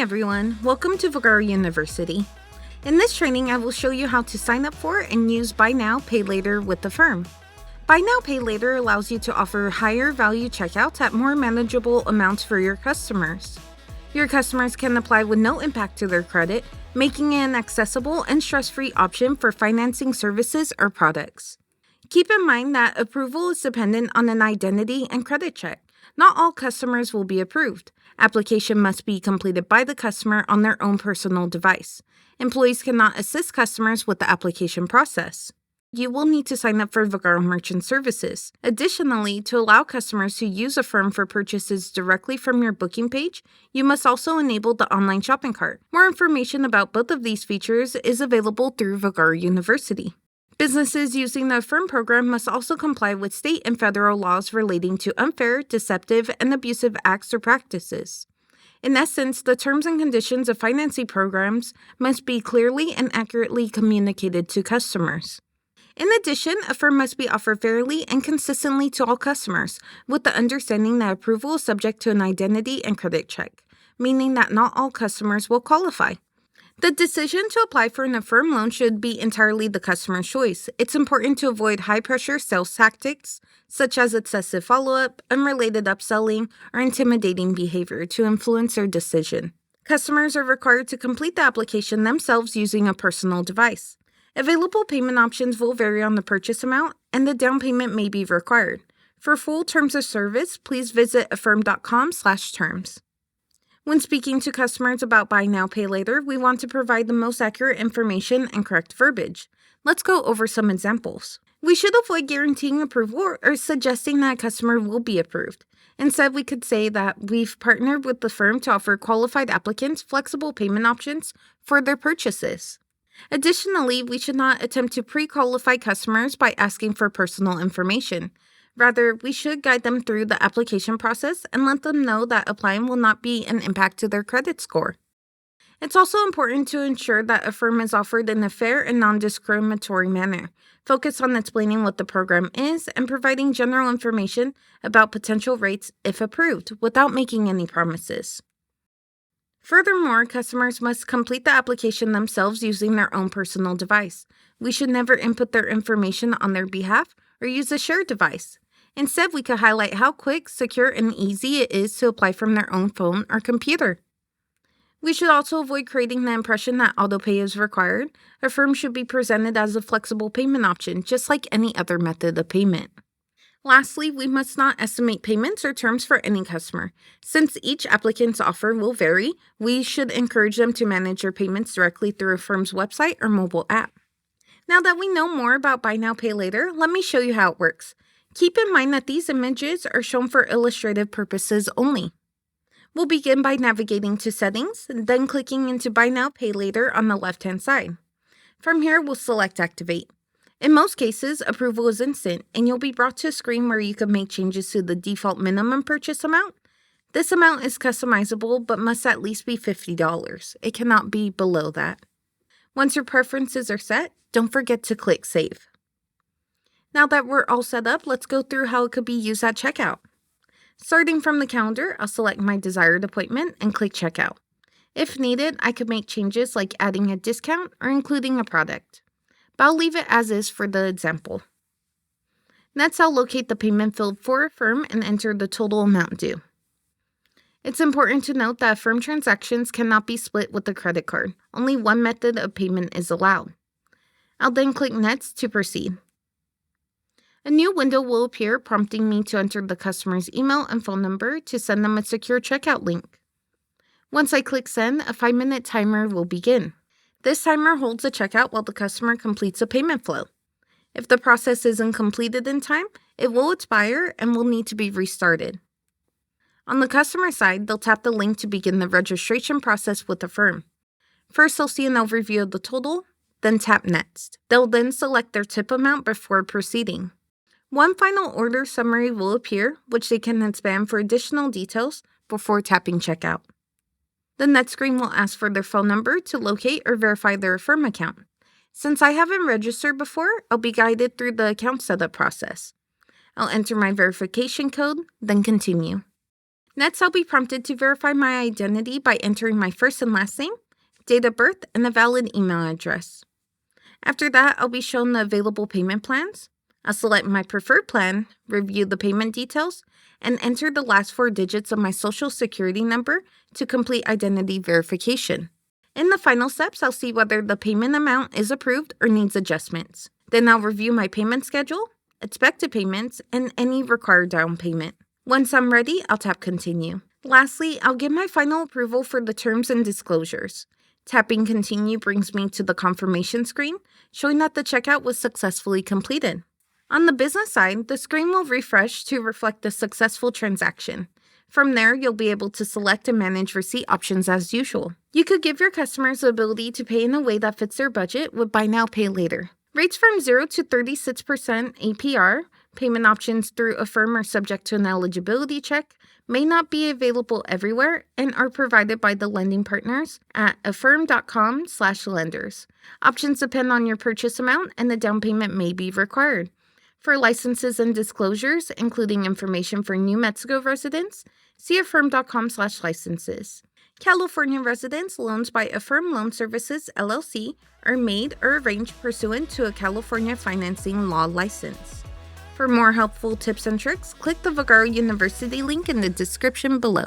everyone, welcome to Vagaro University. In this training, I will show you how to sign up for and use Buy Now, Pay Later with Affirm. Buy Now, Pay Later allows you to offer higher value checkouts at more manageable amounts for your customers. Your customers can apply with no impact to their credit, making it an accessible and stress-free option for financing services or products. Keep in mind that approval is dependent on an identity and credit check. Not all customers will be approved. Application must be completed by the customer on their own personal device. Employees cannot assist customers with the application process. You will need to sign up for Vagaro Merchant Services. Additionally, to allow customers to use Affirm for purchases directly from your booking page, you must also enable the online shopping cart. More information about both of these features is available through Vagaro University. Businesses using the Affirm program must also comply with state and federal laws relating to unfair, deceptive, and abusive acts or practices. In essence, the terms and conditions of financing programs must be clearly and accurately communicated to customers. In addition, Affirm must be offered fairly and consistently to all customers, with the understanding that approval is subject to an identity and credit check, meaning that not all customers will qualify. The decision to apply for an Affirm loan should be entirely the customer's choice. It's important to avoid high-pressure sales tactics, such as excessive follow-up, unrelated upselling, or intimidating behavior to influence their decision. Customers are required to complete the application themselves using a personal device. Available payment options will vary on the purchase amount, and the down payment may be required. For full terms of service, please visit affirm.com/terms. When speaking to customers about Buy Now, Pay Later, we want to provide the most accurate information and correct verbiage. Let's go over some examples. We should avoid guaranteeing approval or suggesting that a customer will be approved. Instead, we could say that we've partnered with the firm to offer qualified applicants flexible payment options for their purchases. Additionally, we should not attempt to pre-qualify customers by asking for personal information. Rather, we should guide them through the application process and let them know that applying will not be an impact to their credit score. It's also important to ensure that Affirm is offered in a fair and non-discriminatory manner. Focus on explaining what the program is and providing general information about potential rates if approved, without making any promises. Furthermore, customers must complete the application themselves using their own personal device. We should never input their information on their behalf or use a shared device. Instead, we could highlight how quick, secure, and easy it is to apply from their own phone or computer. We should also avoid creating the impression that autopay is required. Affirm should be presented as a flexible payment option, just like any other method of payment. Lastly, we must not estimate payments or terms for any customer. Since each applicant's offer will vary, we should encourage them to manage their payments directly through Affirm's website or mobile app. Now that we know more about Buy Now, Pay Later, let me show you how it works. Keep in mind that these images are shown for illustrative purposes only. We'll begin by navigating to Settings, then clicking into Buy Now, Pay Later on the left-hand side. From here, we'll select Activate. In most cases, approval is instant, and you'll be brought to a screen where you can make changes to the default minimum purchase amount. This amount is customizable, but must at least be $50. It cannot be below that. Once your preferences are set, don't forget to click Save. Now that we're all set up, let's go through how it could be used at checkout. Starting from the calendar, I'll select my desired appointment and click Checkout. If needed, I could make changes like adding a discount or including a product, but I'll leave it as is for the example. Next, I'll locate the payment field for Affirm and enter the total amount due. It's important to note that Affirm transactions cannot be split with a credit card. Only one method of payment is allowed. I'll then click Next to proceed. A new window will appear prompting me to enter the customer's email and phone number to send them a secure checkout link. Once I click Send, a 5-minute timer will begin. This timer holds the checkout while the customer completes a payment flow. If the process isn't completed in time, it will expire and will need to be restarted. On the customer side, they'll tap the link to begin the registration process with Affirm. First, they'll see an overview of the total, then tap Next. They'll then select their tip amount before proceeding. One final order summary will appear, which they can expand for additional details before tapping Checkout. The next screen will ask for their phone number to locate or verify their Affirm account. Since I haven't registered before, I'll be guided through the account setup process. I'll enter my verification code, then continue. Next, I'll be prompted to verify my identity by entering my first and last name, date of birth, and a valid email address. After that, I'll be shown the available payment plans. I'll select my preferred plan, review the payment details, and enter the last 4 digits of my social security number to complete identity verification. In the final steps, I'll see whether the payment amount is approved or needs adjustments. Then I'll review my payment schedule, expected payments, and any required down payment. Once I'm ready, I'll tap Continue. Lastly, I'll give my final approval for the terms and disclosures. Tapping Continue brings me to the confirmation screen, showing that the checkout was successfully completed. On the business side, the screen will refresh to reflect the successful transaction. From there, you'll be able to select and manage receipt options as usual. You could give your customers the ability to pay in a way that fits their budget with Buy Now, Pay Later. Rates from 0 to 36% APR, payment options through Affirm are subject to an eligibility check, may not be available everywhere, and are provided by the lending partners at affirm.com/lenders. Options depend on your purchase amount, and the down payment may be required. For licenses and disclosures, including information for New Mexico residents, see affirm.com/licenses. California residents loans by Affirm Loan Services, LLC, are made or arranged pursuant to a California financing law license. For more helpful tips and tricks, click the Vagaro University link in the description below.